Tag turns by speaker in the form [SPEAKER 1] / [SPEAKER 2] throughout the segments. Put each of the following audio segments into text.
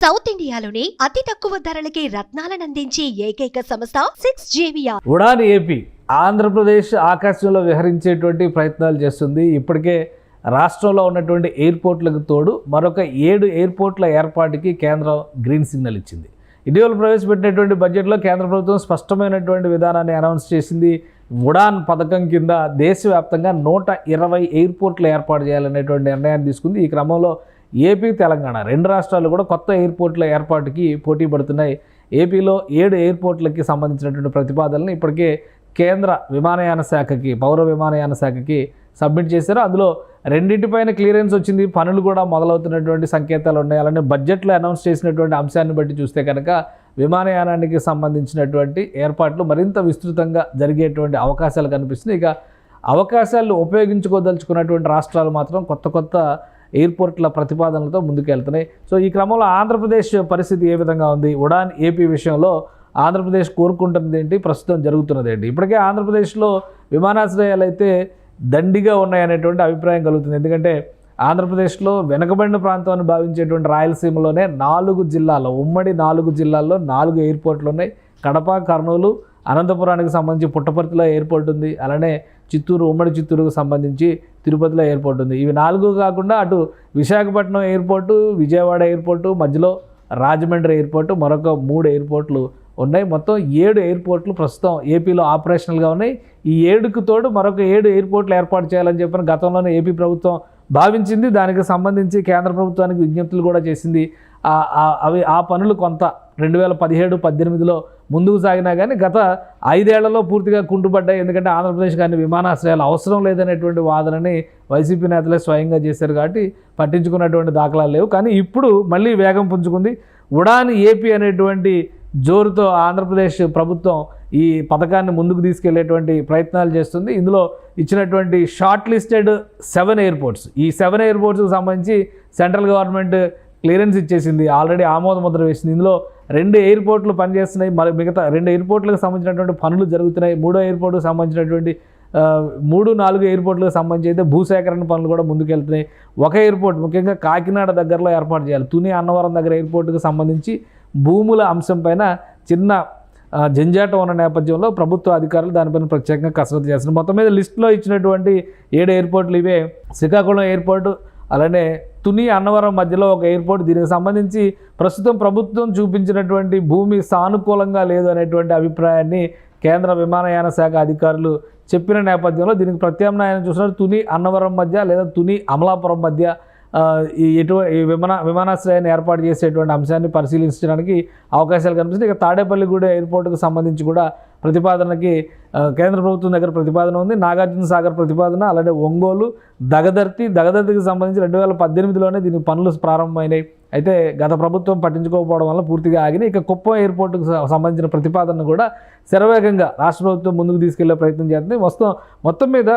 [SPEAKER 1] South ఇండియాలోనే అతి తక్కువ ధరలకి రత్నాలనందించే ఏకైక సంస్థ 6JVR.
[SPEAKER 2] ఉడాన్ ఏపీ ఆంధ్రప్రదేశ్ ఆకాశంలో విహరించేటువంటి ప్రయత్నాలు చేస్తుంది. ఇప్పటికే రాష్ట్రంలో ఉన్నటువంటి ఎయిర్పోర్ట్లకు తోడు మరొక 7 ఎయిర్పోర్ట్ల ఏర్పాటుకి కేంద్రం గ్రీన్ సిగ్నల్ ఇచ్చింది. ఇటీవల ప్రవేశపెట్టినటువంటి బడ్జెట్లో కేంద్ర ప్రభుత్వం స్పష్టమైనటువంటి విధానాన్ని అనౌన్స్ చేసింది. ఉడాన్ పథకం కింద దేశవ్యాప్తంగా 120 ఎయిర్పోర్ట్లు ఏర్పాటు చేయాలనేటువంటి నిర్ణయాన్ని తీసుకుంది. ఈ క్రమంలో ఏపీ, తెలంగాణ 2 రాష్ట్రాలు కూడా కొత్త ఎయిర్పోర్ట్ల ఏర్పాటుకి పోటీ పడుతున్నాయి. ఏపీలో 7 ఎయిర్పోర్ట్లకి సంబంధించినటువంటి ప్రతిపాదనలు ఇప్పటికే కేంద్ర విమానయాన శాఖకి, పౌర విమానయాన శాఖకి సబ్మిట్ చేశారు. అందులో 2పైన క్లియరెన్స్ వచ్చింది. పనులు కూడా మొదలవుతున్నటువంటి సంకేతాలు ఉన్నాయి. అలానే బడ్జెట్లో అనౌన్స్ చేసినటువంటి అంశాన్ని బట్టి చూస్తే కనుక విమానయానానికి సంబంధించినటువంటి ఏర్పాట్లు మరింత విస్తృతంగా జరిగేటువంటి అవకాశాలు కనిపిస్తున్నాయి. ఇక అవకాశాలు ఉపయోగించుకోదలుచుకున్నటువంటి రాష్ట్రాలు మాత్రం కొత్త ఎయిర్పోర్ట్ల ప్రతిపాదనలతో ముందుకెళ్తున్నాయి. సో ఈ క్రమంలో ఆంధ్రప్రదేశ్ పరిస్థితి ఏ విధంగా ఉంది? ఉడాన్ ఏపీ విషయంలో ఆంధ్రప్రదేశ్ కోరుకుంటున్నది ఏంటి, ప్రస్తుతం జరుగుతున్నది ఏంటి? ఇప్పటికే ఆంధ్రప్రదేశ్లో విమానాశ్రయాలు అయితే దండిగా ఉన్నాయనేటువంటి అభిప్రాయం కలుగుతుంది. ఎందుకంటే ఆంధ్రప్రదేశ్లో వెనుకబడిన ప్రాంతం అని భావించేటువంటి రాయలసీమలోనే 4 జిల్లాల్లో, ఉమ్మడి 4 జిల్లాల్లో 4 ఎయిర్పోర్ట్లు ఉన్నాయి. కడప, కర్నూలు, అనంతపురానికి సంబంధించి పుట్టపర్తిలో ఎయిర్పోర్ట్ ఉంది. అలానే చిత్తూరు, ఉమ్మడి చిత్తూరుకు సంబంధించి తిరుపతిలో ఎయిర్పోర్ట్ ఉంది. ఇవి 4 కాకుండా అటు విశాఖపట్నం ఎయిర్పోర్టు, విజయవాడ ఎయిర్పోర్టు, మధ్యలో రాజమండ్రి ఎయిర్పోర్టు, మరొక 3 ఎయిర్పోర్ట్లు ఉన్నాయి. మొత్తం 7 ఎయిర్పోర్ట్లు ప్రస్తుతం ఏపీలో ఆపరేషనల్గా ఉన్నాయి. ఈ 7కు తోడు మరొక 7 ఎయిర్పోర్ట్లు ఏర్పాటు చేయాలని చెప్పిన గతంలోనే ఏపీ ప్రభుత్వం భావించింది. దానికి సంబంధించి కేంద్ర ప్రభుత్వానికి విజ్ఞప్తులు కూడా చేసింది. ఆ పనులు కొంత 2017-18లో ముందుకు సాగినా కానీ గత 5 ఏళ్లలో పూర్తిగా కుంటుపడ్డాయి. ఎందుకంటే ఆంధ్రప్రదేశ్ కానీ విమానాశ్రయాలు అవసరం లేదనేటువంటి వాదనని వైసీపీ నేతలే స్వయంగా చేశారు కాబట్టి పట్టించుకున్నటువంటి దాఖలాలు లేవు. కానీ ఇప్పుడు మళ్ళీ వేగం పుంజుకుంది. ఉడాన్ ఏపీ అనేటువంటి జోరుతో ఆంధ్రప్రదేశ్ ప్రభుత్వం ఈ పథకాన్ని ముందుకు తీసుకెళ్లేటువంటి ప్రయత్నాలు చేస్తుంది. ఇందులో ఇచ్చినటువంటి షార్ట్ లిస్టెడ్ 7 ఎయిర్పోర్ట్స్, ఈ 7 ఎయిర్పోర్ట్స్కి సంబంధించి సెంట్రల్ గవర్నమెంట్ క్లియరెన్స్ ఇచ్చేసింది, ఆల్రెడీ ఆమోద ముద్ర వేసింది. ఇందులో 2 ఎయిర్పోర్ట్లు పనిచేస్తున్నాయి. మరి మిగతా 2 ఎయిర్పోర్ట్లకు సంబంధించినటువంటి పనులు జరుగుతున్నాయి. 3వ ఎయిర్పోర్ట్కి సంబంధించినటువంటి 3-4 ఎయిర్పోర్ట్లకు సంబంధించి అయితే భూసేకరణ పనులు కూడా ముందుకెళ్తున్నాయి. ఒక ఎయిర్పోర్ట్ ముఖ్యంగా కాకినాడ దగ్గరలో ఏర్పాటు చేయాలి. తుని, అన్నవరం దగ్గర ఎయిర్పోర్ట్కి సంబంధించి భూముల అంశం పైన చిన్న జంజాటం ఉన్న నేపథ్యంలో ప్రభుత్వ అధికారులు దానిపైన ప్రత్యేకంగా కసరత్తు చేస్తున్నారు. మొత్తం మీద లిస్టులో ఇచ్చినటువంటి 7 ఎయిర్పోర్ట్లు ఇవే. శ్రీకాకుళం ఎయిర్పోర్టు, అలానే తుని, అన్నవరం మధ్యలో ఒక ఎయిర్పోర్ట్. దీనికి సంబంధించి ప్రస్తుతం ప్రభుత్వం చూపించినటువంటి భూమి సానుకూలంగా లేదు అనేటువంటి అభిప్రాయాన్ని కేంద్ర విమానయాన శాఖ అధికారులు చెప్పిన నేపథ్యంలో దీనికి ప్రత్యామ్నాయం చూసినట్టు తుని, అన్నవరం మధ్య లేదా తుని, అమలాపురం మధ్య ఈ విమానాశ్రయాన్ని ఏర్పాటు చేసేటువంటి అంశాన్ని పరిశీలించడానికి అవకాశాలు కనిపిస్తుంది. ఇక తాడేపల్లిగూడెం ఎయిర్పోర్టుకు సంబంధించి కూడా ప్రతిపాదనకి కేంద్ర ప్రభుత్వం దగ్గర ప్రతిపాదన ఉంది. నాగార్జున సాగర్ ప్రతిపాదన, అలాగే ఒంగోలు, దగదర్తికి సంబంధించి 2018లోనే దీనికి పనులు ప్రారంభమైనాయి. అయితే గత ప్రభుత్వం పట్టించుకోకపోవడం వల్ల పూర్తిగా ఆగినాయి. ఇక కుప్పం ఎయిర్పోర్టుకు సంబంధించిన ప్రతిపాదనను కూడా శరవేగంగా రాష్ట్ర ప్రభుత్వం ముందుకు తీసుకెళ్లే ప్రయత్నం చేస్తుంది. మొత్తం మీద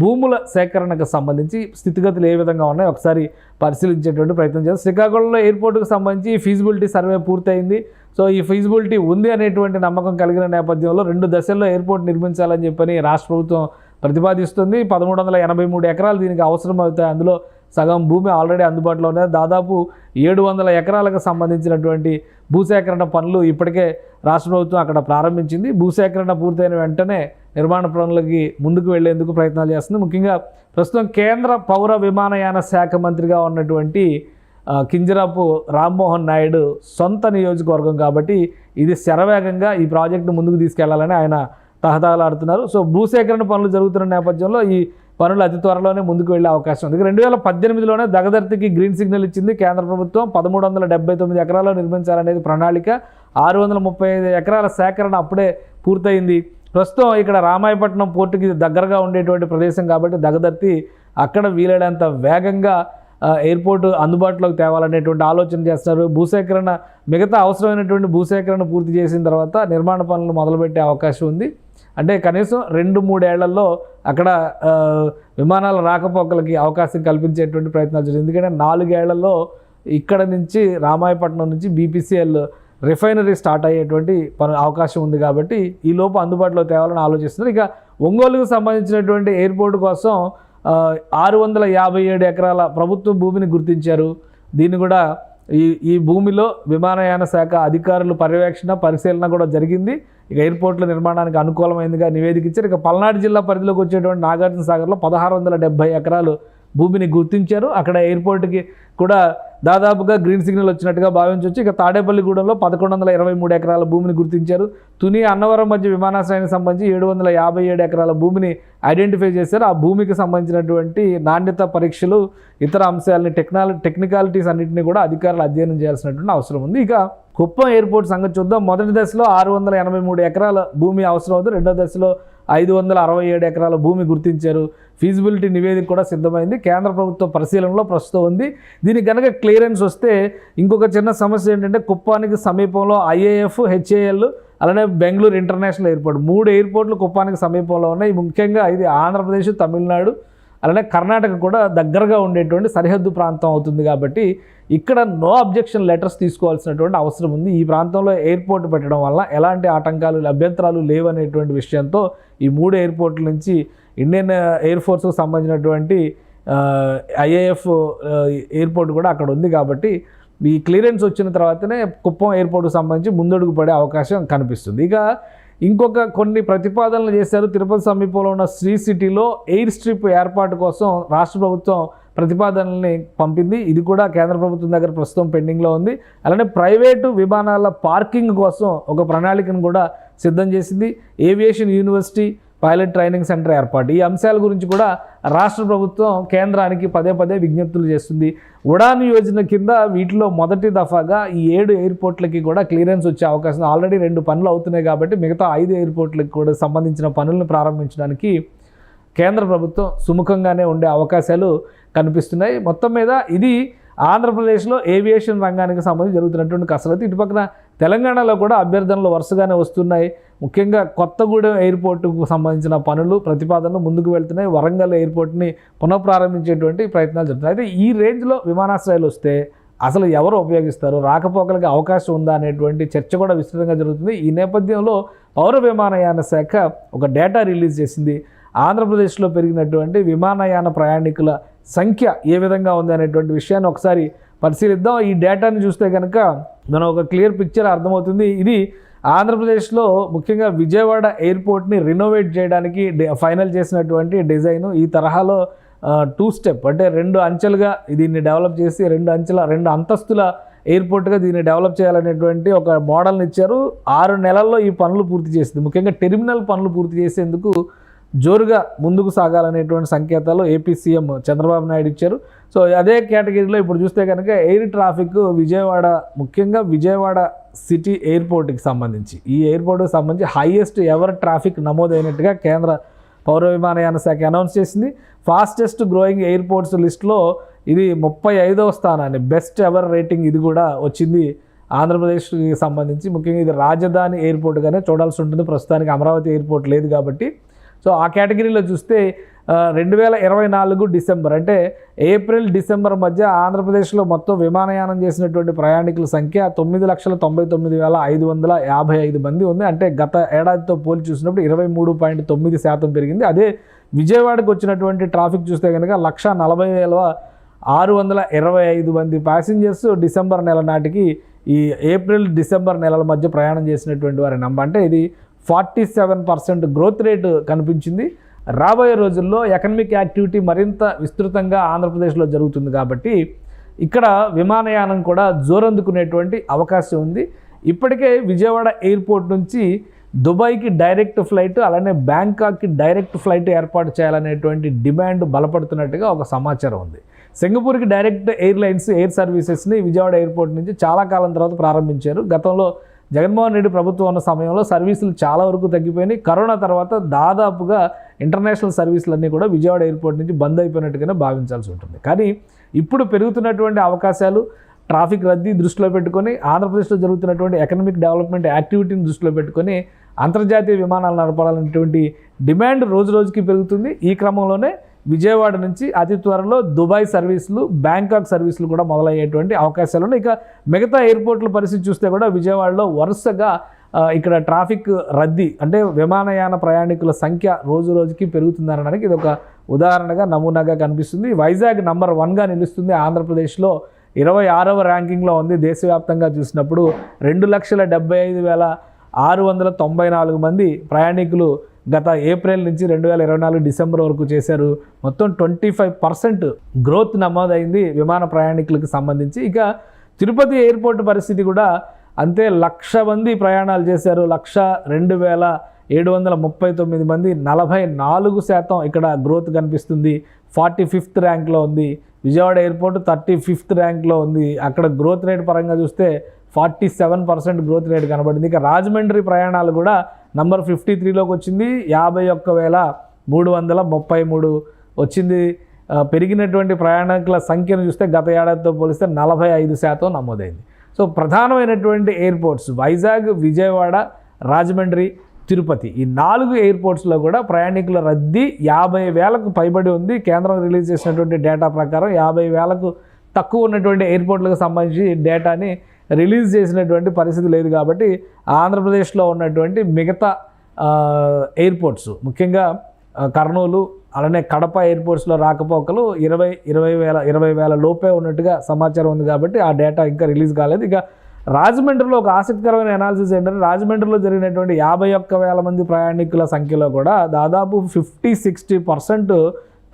[SPEAKER 2] భూముల సేకరణకు సంబంధించి స్థితిగతులు ఏ విధంగా ఉన్నాయో ఒకసారి పరిశీలించేటువంటి ప్రయత్నం చేస్తుంది. శ్రీకాకుళంలో ఎయిర్పోర్టుకు సంబంధించి ఫీజిబిలిటీ సర్వే పూర్తయింది. సో ఈ ఫీజిబిలిటీ ఉంది అనేటువంటి నమ్మకం కలిగిన నేపథ్యంలో 2 దశల్లో ఎయిర్పోర్ట్ నిర్మించాలని చెప్పని రాష్ట్ర ప్రభుత్వం ప్రతిపాదిస్తుంది. 1383 ఎకరాలు దీనికి అవసరం అవుతాయి. అందులో సగం భూమి ఆల్రెడీ అందుబాటులో ఉన్నది. దాదాపు 700 ఎకరాలకు సంబంధించినటువంటి భూసేకరణ పనులు ఇప్పటికే రాష్ట్ర ప్రభుత్వం అక్కడ ప్రారంభించింది. భూసేకరణ పూర్తయిన వెంటనే నిర్మాణ పనులకి ముందుకు వెళ్లేందుకు ప్రయత్నాలు చేస్తుంది. ముఖ్యంగా ప్రస్తుతం కేంద్ర పౌర విమానయాన శాఖ మంత్రిగా ఉన్నటువంటి కింజరాపు రామ్మోహన్ నాయుడు సొంత నియోజకవర్గం కాబట్టి ఇది శరవేగంగా ఈ ప్రాజెక్టును ముందుకు తీసుకెళ్లాలని ఆయన తహతహలాడుతున్నారు. సో భూసేకరణ పనులు జరుగుతున్న నేపథ్యంలో ఈ పనులు అతి త్వరలోనే ముందుకు వెళ్ళే అవకాశం ఉంది. 2018లోనే దగదర్తికి గ్రీన్ సిగ్నల్ ఇచ్చింది కేంద్ర ప్రభుత్వం. 1379 ఎకరాల్లో నిర్మించాలనేది ప్రణాళిక. 635 ఎకరాల సేకరణ అప్పుడే పూర్తయింది. ప్రస్తుతం ఇక్కడ రామాయపట్నం పోర్టుకి దగ్గరగా ఉండేటువంటి ప్రదేశం కాబట్టి దగదర్తి అక్కడ వీలైనంత వేగంగా ఎయిర్పోర్టు అందుబాటులోకి తేవాలనేటువంటి ఆలోచన చేస్తారు. భూసేకరణ మిగతా అవసరమైనటువంటి భూసేకరణ పూర్తి చేసిన తర్వాత నిర్మాణ పనులు మొదలుపెట్టే అవకాశం ఉంది. అంటే కనీసం 2-3 ఏళ్లలో అక్కడ విమానాల రాకపోకలకి అవకాశం కల్పించేటువంటి ప్రయత్నాలు జరిగింది. ఎందుకంటే 4 ఏళ్లలో ఇక్కడ నుంచి రామాయపట్నం నుంచి BPCL రిఫైనరీ స్టార్ట్ అయ్యేటువంటి అవకాశం ఉంది కాబట్టి ఈ లోపు అందుబాటులో తేవాలని ఆలోచిస్తున్నారు. ఇక ఒంగోలుకు సంబంధించినటువంటి ఎయిర్పోర్టు కోసం 657 ఎకరాల ప్రభుత్వ భూమిని గుర్తించారు. దీన్ని కూడా ఈ భూమిలో విమానయాన శాఖ అధికారులు పర్యవేక్షణ పరిశీలన కూడా జరిగింది. ఇక ఎయిర్పోర్ట్ల నిర్మాణానికి అనుకూలమైందిగా నివేదిక ఇచ్చారు. ఇక పల్నాడు జిల్లా పరిధిలోకి వచ్చేటువంటి నాగార్జున సాగర్లో 1670 ఎకరాలు భూమిని గుర్తించారు. అక్కడ ఎయిర్పోర్ట్కి కూడా దాదాపుగా గ్రీన్ సిగ్నల్ వచ్చినట్టుగా భావించవచ్చు. ఇక తాడేపల్లిగూడెంలో 1123 ఎకరాల భూమిని గుర్తించారు. తుని అన్నవరం మధ్య విమానాశ్రయానికి సంబంధించి 757 ఎకరాల భూమిని ఐడెంటిఫై చేశారు. ఆ భూమికి సంబంధించినటువంటి నాణ్యత పరీక్షలు, ఇతర అంశాలని, టెక్నికాలిటీస్ అన్నింటినీ కూడా అధికారులు అధ్యయనం చేయాల్సినటువంటి అవసరం ఉంది. ఇక కుప్పం ఎయిర్పోర్ట్ సంగతి చూద్దాం. మొదటి దశలో 683 ఎకరాల భూమి అవసరం అవుతుంది. రెండో దశలో 567 ఎకరాల భూమి గుర్తించారు. ఫీజిబిలిటీ నివేదిక కూడా సిద్ధమైంది. కేంద్ర ప్రభుత్వ పరిశీలనలో ప్రస్తుతం ఉంది. దీనికి కనుక క్లియరెన్స్ వస్తే ఇంకొక చిన్న సమస్య ఏంటంటే కుప్పానికి సమీపంలో IAF, HAL అలానే బెంగళూరు ఇంటర్నేషనల్ ఎయిర్పోర్ట్ 3 ఎయిర్పోర్ట్లు కుప్పానికి సమీపంలో ఉన్నాయి. ముఖ్యంగా ఇది ఆంధ్రప్రదేశ్, తమిళనాడు అలానే కర్ణాటక కూడా దగ్గరగా ఉండేటువంటి సరిహద్దు ప్రాంతం అవుతుంది. కాబట్టి ఇక్కడ నో అబ్జెక్షన్ లెటర్స్ తీసుకోవాల్సినటువంటి అవసరం ఉంది. ఈ ప్రాంతంలో ఎయిర్పోర్ట్ పెట్టడం వల్ల ఎలాంటి ఆటంకాలు, అభ్యంతరాలు లేవనేటువంటి విషయంతో ఈ 3 ఎయిర్పోర్ట్ల నుంచి ఇండియన్ ఎయిర్ ఫోర్స్కు సంబంధించినటువంటి IAF ఎయిర్పోర్ట్ కూడా అక్కడ ఉంది. కాబట్టి ఈ క్లియరెన్స్ వచ్చిన తర్వాతనే కుప్పం ఎయిర్పోర్ట్కు సంబంధించి ముందడుగు పడే అవకాశం కనిపిస్తుంది. ఇక ఇంకొక కొన్ని ప్రతిపాదనలు చేశారు. తిరుపతి సమీపంలో ఉన్న శ్రీ సిటీలో ఎయిర్ స్ట్రిప్ ఏర్పాటు కోసం రాష్ట్ర ప్రభుత్వం ప్రతిపాదనల్ని పంపింది. ఇది కూడా కేంద్ర ప్రభుత్వం దగ్గర ప్రస్తుతం పెండింగ్లో ఉంది. అలానే ప్రైవేటు విమానాల పార్కింగ్ కోసం ఒక ప్రణాళికను కూడా సిద్ధం చేసింది. Aviation university, pilot training centre ఏర్పాటు, ఈ అంశాల గురించి కూడా రాష్ట్ర ప్రభుత్వం కేంద్రానికి పదే విజ్ఞప్తులు చేస్తుంది. ఉడాన్ యోజన కింద వీటిలో మొదటి దఫాగా ఈ 7 ఎయిర్పోర్ట్లకి కూడా క్లియరెన్స్ వచ్చే అవకాశం, ఆల్రెడీ 2 పనులు అవుతున్నాయి కాబట్టి మిగతా 5 ఎయిర్పోర్ట్లకు కూడా సంబంధించిన పనులను ప్రారంభించడానికి కేంద్ర ప్రభుత్వం సుముఖంగానే ఉండే అవకాశాలు కనిపిస్తున్నాయి. మొత్తం మీద ఇది ఆంధ్రప్రదేశ్లో ఏవియేషన్ రంగానికి సంబంధించి జరుగుతున్నటువంటి కసరత్తు. ఇటుపక్కన తెలంగాణలో కూడా అభ్యర్థనలు వరుసగానే వస్తున్నాయి. ముఖ్యంగా కొత్తగూడెం ఎయిర్పోర్టుకు సంబంధించిన పనులు, ప్రతిపాదనలు ముందుకు వెళ్తున్నాయి. వరంగల్ ఎయిర్పోర్ట్ని పునఃప్రారంభించేటువంటి ప్రయత్నాలు జరుగుతున్నాయి. అయితే ఈ రేంజ్లో విమానాశ్రయాలు వస్తే అసలు ఎవరు ఉపయోగిస్తారు, రాకపోకలకి అవకాశం ఉందా అనేటువంటి చర్చ కూడా విస్తృతంగా జరుగుతుంది. ఈ నేపథ్యంలో పౌర విమానయాన శాఖ ఒక డేటా రిలీజ్ చేసింది. ఆంధ్రప్రదేశ్లో పెరిగినటువంటి విమానయాన ప్రయాణికుల సంఖ్య ఏ విధంగా ఉంది అనేటువంటి విషయాన్ని ఒకసారి పరిశీలిద్దాం. ఈ డేటాని చూస్తే కనుక మనం ఒక క్లియర్ పిక్చర్ అర్థమవుతుంది. ఇది ఆంధ్రప్రదేశ్లో ముఖ్యంగా విజయవాడ ఎయిర్పోర్ట్ని రినోవేట్ చేయడానికి ఫైనల్ చేసినటువంటి డిజైను. ఈ తరహాలో 2 స్టెప్ అంటే 2 అంచెలుగా దీన్ని డెవలప్ చేసి 2 అంతస్తుల ఎయిర్పోర్ట్గా దీన్ని డెవలప్ చేయాలనేటువంటి ఒక మోడల్ని ఇచ్చారు. 6 నెలల్లో ఈ పనులు పూర్తి చేసింది. ముఖ్యంగా టెర్మినల్ పనులు పూర్తి చేసేందుకు జోరుగా ముందుకు సాగాలనేటువంటి సంకేతాలు ఏపీ సీఎం చంద్రబాబు నాయుడు ఇచ్చారు. సో అదే కేటగిరీలో ఇప్పుడు చూస్తే కనుక ఎయిర్ ట్రాఫిక్ విజయవాడ, ముఖ్యంగా విజయవాడ సిటీ ఎయిర్పోర్ట్కి సంబంధించి, ఈ ఎయిర్పోర్ట్కి సంబంధించి హైయెస్ట్ ఎవర్ ట్రాఫిక్ నమోదైనట్టుగా కేంద్ర పౌర విమానయాన శాఖ అనౌన్స్ చేసింది. ఫాస్టెస్ట్ గ్రోయింగ్ ఎయిర్పోర్ట్స్ లిస్టులో ఇది 35వ స్థానాన్ని, బెస్ట్ ఎవర్ రేటింగ్ ఇది కూడా వచ్చింది ఆంధ్రప్రదేశ్కి సంబంధించి. ముఖ్యంగా ఇది రాజధాని ఎయిర్పోర్ట్గానే చూడాల్సి ఉంటుంది. ప్రస్తుతానికి అమరావతి ఎయిర్పోర్ట్ లేదు కాబట్టి. సో ఆ కేటగిరీలో చూస్తే 2024 డిసెంబర్ అంటే ఏప్రిల్ డిసెంబర్ మధ్య ఆంధ్రప్రదేశ్లో మొత్తం విమానయానం చేసినటువంటి ప్రయాణికుల సంఖ్య 9,99,555 మంది ఉంది. అంటే గత ఏడాదితో పోల్చి చూసినప్పుడు 23.9% పెరిగింది. అదే విజయవాడకు వచ్చినటువంటి ట్రాఫిక్ చూస్తే కనుక 140,625 మంది ప్యాసింజర్స్ డిసెంబర్ నెల నాటికి ఈ ఏప్రిల్ డిసెంబర్ నెలల మధ్య ప్రయాణం చేసినటువంటి వారి నంబర్. అంటే ఇది 47% గ్రోత్ రేటు కనిపించింది. రాబోయే రోజుల్లో ఎకనమిక్ యాక్టివిటీ మరింత విస్తృతంగా ఆంధ్రప్రదేశ్లో జరుగుతుంది కాబట్టి ఇక్కడ విమానయానం కూడా జోరందుకునేటువంటి అవకాశం ఉంది. ఇప్పటికే విజయవాడ ఎయిర్పోర్ట్ నుంచి దుబాయ్కి డైరెక్ట్ ఫ్లైట్, అలానే బ్యాంకాక్కి డైరెక్ట్ ఫ్లైట్ ఏర్పాటు చేయాలనేటువంటి డిమాండ్ బలపడుతున్నట్టుగా ఒక సమాచారం ఉంది. సింగపూర్కి డైరెక్ట్ ఎయిర్లైన్స్ ఎయిర్ సర్వీసెస్ని విజయవాడ ఎయిర్పోర్ట్ నుంచి చాలా కాలం తర్వాత ప్రారంభించారు. గతంలో జగన్మోహన్ రెడ్డి ప్రభుత్వం ఉన్న సమయంలో సర్వీసులు చాలా వరకు తగ్గిపోయినాయి. కరోనా తర్వాత దాదాపుగా ఇంటర్నేషనల్ సర్వీసులన్నీ కూడా విజయవాడ ఎయిర్పోర్ట్ నుంచి బంద్ అయిపోయినట్టుగానే భావించాల్సి ఉంటుంది. కానీ ఇప్పుడు పెరుగుతున్నటువంటి అవకాశాలు, ట్రాఫిక్ రద్దీ దృష్టిలో పెట్టుకొని, ఆంధ్రప్రదేశ్లో జరుగుతున్నటువంటి ఎకనామిక్ డెవలప్మెంట్ యాక్టివిటీని దృష్టిలో పెట్టుకొని అంతర్జాతీయ విమానాలు నడపాలనేటువంటి డిమాండ్ రోజు రోజుకి పెరుగుతుంది. ఈ క్రమంలోనే విజయవాడ నుంచి అతి త్వరలో దుబాయ్ సర్వీసులు, బ్యాంకాక్ సర్వీసులు కూడా మొదలయ్యేటువంటి అవకాశాలు ఉన్నాయి. ఇక మిగతా ఎయిర్పోర్ట్ల పరిస్థితి చూస్తే కూడా విజయవాడలో వరుసగా ఇక్కడ ట్రాఫిక్ రద్దీ అంటే విమానయాన ప్రయాణికుల సంఖ్య రోజు రోజుకి పెరుగుతుందనడానికి ఇది ఒక ఉదాహరణగా, నమూనాగా కనిపిస్తుంది. వైజాగ్ నంబర్ 1గా నిలుస్తుంది ఆంధ్రప్రదేశ్లో 26వ ర్యాంకింగ్లో ఉంది. దేశవ్యాప్తంగా చూసినప్పుడు 2,75,694 మంది ప్రయాణికులు గత ఏప్రిల్ నుంచి 2024 డిసెంబర్ వరకు చేశారు. మొత్తం 25% గ్రోత్ నమోదైంది విమాన ప్రయాణికులకు సంబంధించి. ఇక తిరుపతి ఎయిర్పోర్ట్ పరిస్థితి కూడా అంతే. 1,00,000 మంది ప్రయాణాలు చేశారు. 1,02,739 మంది, 44% ఇక్కడ గ్రోత్ కనిపిస్తుంది. 45th ర్యాంక్లో ఉంది. విజయవాడ ఎయిర్పోర్ట్ 35th ర్యాంక్లో ఉంది. అక్కడ గ్రోత్ రేట్ పరంగా చూస్తే 47% గ్రోత్ రేట్ కనబడింది. ఇక రాజమండ్రి ప్రయాణాలు కూడా నంబర్ 53లోకి వచ్చింది. 51,333 వచ్చింది. పెరిగినటువంటి ప్రయాణికుల సంఖ్యను చూస్తే గత ఏడాదితో పోలిస్తే 45% నమోదైంది. సో ప్రధానమైనటువంటి ఎయిర్పోర్ట్స్ వైజాగ్, విజయవాడ, రాజమండ్రి, తిరుపతి, ఈ 4 ఎయిర్పోర్ట్స్లో కూడా ప్రయాణికుల రద్దీ 50,000కు పైబడి ఉంది. కేంద్రం రిలీజ్ చేసినటువంటి డేటా ప్రకారం 50,000కు తక్కువ ఉన్నటువంటి ఎయిర్పోర్ట్లకు సంబంధించి డేటాని రిలీజ్ చేసినటువంటి పరిస్థితి లేదు. కాబట్టి ఆంధ్రప్రదేశ్లో ఉన్నటువంటి మిగతా ఎయిర్పోర్ట్స్, ముఖ్యంగా కర్నూలు అలానే కడప ఎయిర్పోర్ట్స్లో రాకపోకలు 20,000 లోపే ఉన్నట్టుగా సమాచారం ఉంది. కాబట్టి ఆ డేటా ఇంకా రిలీజ్ కాలేదు. ఇక రాజమండ్రిలో ఒక ఆసక్తికరమైన అనాలిసిస్ ఏంటంటే, రాజమండ్రిలో జరిగినటువంటి 51,000 మంది ప్రయాణికుల సంఖ్యలో కూడా దాదాపు 50-60%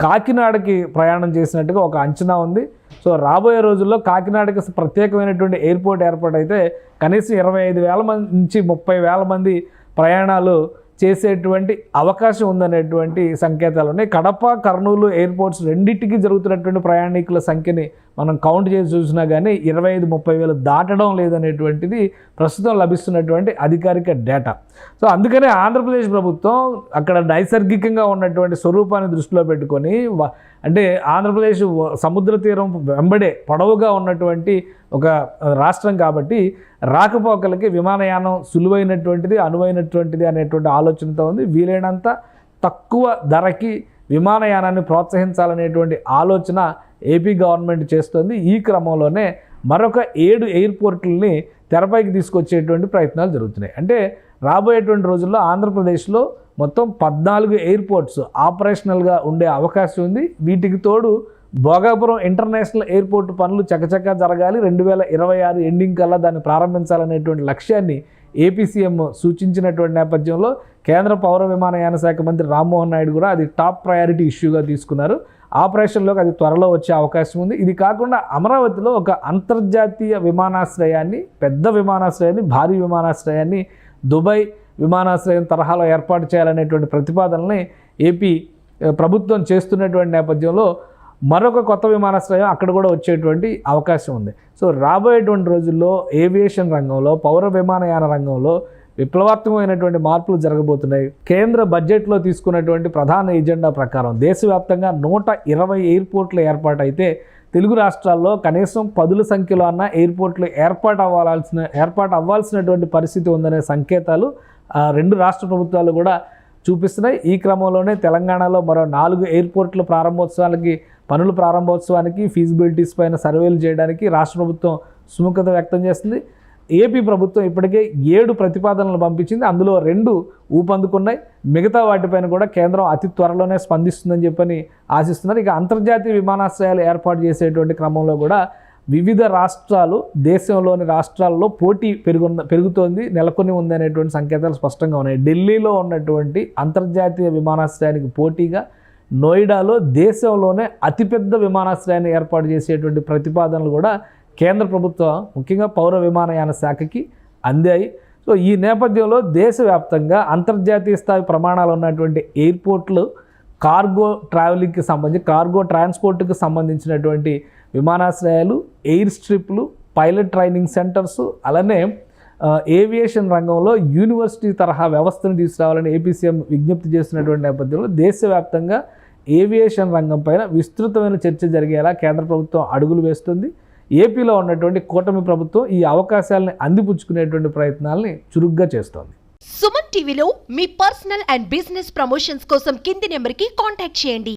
[SPEAKER 2] కాకినాడకి ప్రయాణం చేసినట్టుగా ఒక అంచనా ఉంది. సో రాబోయే రోజుల్లో కాకినాడకి ప్రత్యేకమైనటువంటి ఎయిర్పోర్ట్ ఏర్పాటైతే కనీసం 25,000 మంది నుంచి 30,000 మంది ప్రయాణాలు చేసేటువంటి అవకాశం ఉందనేటువంటి సంకేతాలు ఉన్నాయి. కడప, కర్నూలు ఎయిర్పోర్ట్స్ రెండింటికి జరుగుతున్నటువంటి ప్రయాణికుల సంఖ్యని మనం కౌంట్ చేసి చూసినా కానీ 25-30 దాటడం లేదనేటువంటిది ప్రస్తుతం లభిస్తున్నటువంటి అధికారిక డేటా. సో అందుకనే ఆంధ్రప్రదేశ్ ప్రభుత్వం అక్కడ నైసర్గికంగా ఉన్నటువంటి స్వరూపాన్ని దృష్టిలో పెట్టుకొని, అంటే ఆంధ్రప్రదేశ్ సముద్ర తీరం వెంబడే పొడవుగా ఉన్నటువంటి ఒక రాష్ట్రం కాబట్టి రాకపోకలకి విమానయానం సులువైనటువంటిది, అనువైనటువంటిది అనేటువంటి ఆలోచనతో ఉంది. వీలైనంత తక్కువ ధరకి విమానయానాన్ని ప్రోత్సహించాలనేటువంటి ఆలోచన ఏపీ గవర్నమెంట్ చేస్తుంది. ఈ క్రమంలోనే మరొక 7 ఎయిర్పోర్ట్లని తెరపైకి తీసుకొచ్చేటువంటి ప్రయత్నాలు జరుగుతున్నాయి. అంటే రాబోయేటువంటి రోజుల్లో ఆంధ్రప్రదేశ్లో మొత్తం 14 ఎయిర్పోర్ట్స్ ఆపరేషనల్గా ఉండే అవకాశం ఉంది. వీటికి తోడు భోగాపురం ఇంటర్నేషనల్ ఎయిర్పోర్ట్ పనులు చకచకా జరగాలి. 2026 ఎండింగ్ కల్లా దాన్ని ప్రారంభించాలనేటువంటి లక్ష్యాన్ని ఏపీ సీఎం సూచించినటువంటి నేపథ్యంలో కేంద్ర పౌర విమానయాన శాఖ మంత్రి రామ్మోహన్ నాయుడు కూడా అది టాప్ ప్రయారిటీ ఇష్యూగా తీసుకున్నారు. ఆపరేషన్లోకి అది త్వరలో వచ్చే అవకాశం ఉంది. ఇది కాకుండా అమరావతిలో ఒక అంతర్జాతీయ విమానాశ్రయాన్ని, పెద్ద విమానాశ్రయాన్ని, భారీ విమానాశ్రయాన్ని దుబాయ్ విమానాశ్రయం తరహాలో ఏర్పాటు చేయాలనేటువంటి ప్రతిపాదనని ఏపీ ప్రభుత్వం చేస్తున్నటువంటి నేపథ్యంలో మరొక కొత్త విమానాశ్రయం అక్కడ కూడా వచ్చేటువంటి అవకాశం ఉంది. సో రాబోయేటువంటి రోజుల్లో ఏవియేషన్ రంగంలో, పౌర విమానయాన రంగంలో విప్లవాత్మకమైనటువంటి మార్పులు జరగబోతున్నాయి. కేంద్ర బడ్జెట్లో తీసుకున్నటువంటి ప్రధాన ఎజెండా ప్రకారం దేశవ్యాప్తంగా 120 ఎయిర్పోర్ట్ల ఏర్పాటైతే తెలుగు రాష్ట్రాల్లో కనీసం 10ల సంఖ్యలో అన్న ఎయిర్పోర్ట్లు ఏర్పాటు అవ్వాల్సినటువంటి పరిస్థితి ఉందనే సంకేతాలు 2 రాష్ట్ర ప్రభుత్వాలు కూడా చూపిస్తున్నాయి. ఈ క్రమంలోనే తెలంగాణలో మరో 4 ఎయిర్పోర్ట్ల పనుల ప్రారంభోత్సవానికి ఫీజిబిలిటీస్ పైన సర్వేలు చేయడానికి రాష్ట్ర ప్రభుత్వం సుముఖత వ్యక్తం చేస్తుంది. ఏపీ ప్రభుత్వం ఇప్పటికే 7 ప్రతిపాదనలు పంపించింది. అందులో 2 ఊపందుకున్నాయి. మిగతా వాటిపైన కూడా కేంద్రం అతి త్వరలోనే స్పందిస్తుందని చెప్పని ఆశిస్తున్నారు. ఇక అంతర్జాతీయ విమానాశ్రయాలు ఏర్పాటు చేసేటువంటి క్రమంలో కూడా వివిధ రాష్ట్రాలు, దేశంలోని రాష్ట్రాల్లో పోటీ పెరుగుతోంది, నెలకొని ఉంది అనేటువంటి సంకేతాలు స్పష్టంగా ఉన్నాయి. ఢిల్లీలో ఉన్నటువంటి అంతర్జాతీయ విమానాశ్రయానికి పోటీగా నోయిడాలో దేశంలోనే అతిపెద్ద విమానాశ్రయాన్ని ఏర్పాటు చేసేటువంటి ప్రతిపాదనలు కూడా కేంద్ర ప్రభుత్వం, ముఖ్యంగా పౌర విమానయాన శాఖకి అందాయి. సో ఈ నేపథ్యంలో దేశవ్యాప్తంగా అంతర్జాతీయ స్థాయి ప్రమాణాలు ఉన్నటువంటి ఎయిర్పోర్ట్లు, కార్గో ట్రావెలింగ్కి సంబంధించి, కార్గో ట్రాన్స్పోర్ట్కి సంబంధించినటువంటి విమానాశ్రయాలు, ఎయిర్ స్ట్రిప్లు, పైలట్ ట్రైనింగ్ సెంటర్స్, అలానే ఏవియేషన్ రంగంలో యూనివర్సిటీ తరహా వ్యవస్థను తీసుకురావాలని ఏపీ సీఎం విజ్ఞప్తి చేస్తున్నటువంటి నేపథ్యంలో దేశవ్యాప్తంగా ఏవియేషన్ రంగం పైన విస్తృతమైన చర్చ జరిగేలా కేంద్ర ప్రభుత్వం అడుగులు వేస్తుంది. ఏపీలో ఉన్నటువంటి కూటమి ప్రభుత్వం ఈ అవకాశాలను అందిపుచ్చుకునేటువంటి ప్రయత్నాలని చురుగ్గా చేస్తోంది.
[SPEAKER 1] సుమన్ టీవీలో మీ పర్సనల్ అండ్ బిజినెస్ ప్రమోషన్స్ కోసం కింది నెంబర్కి కాంటాక్ట్ చేయండి.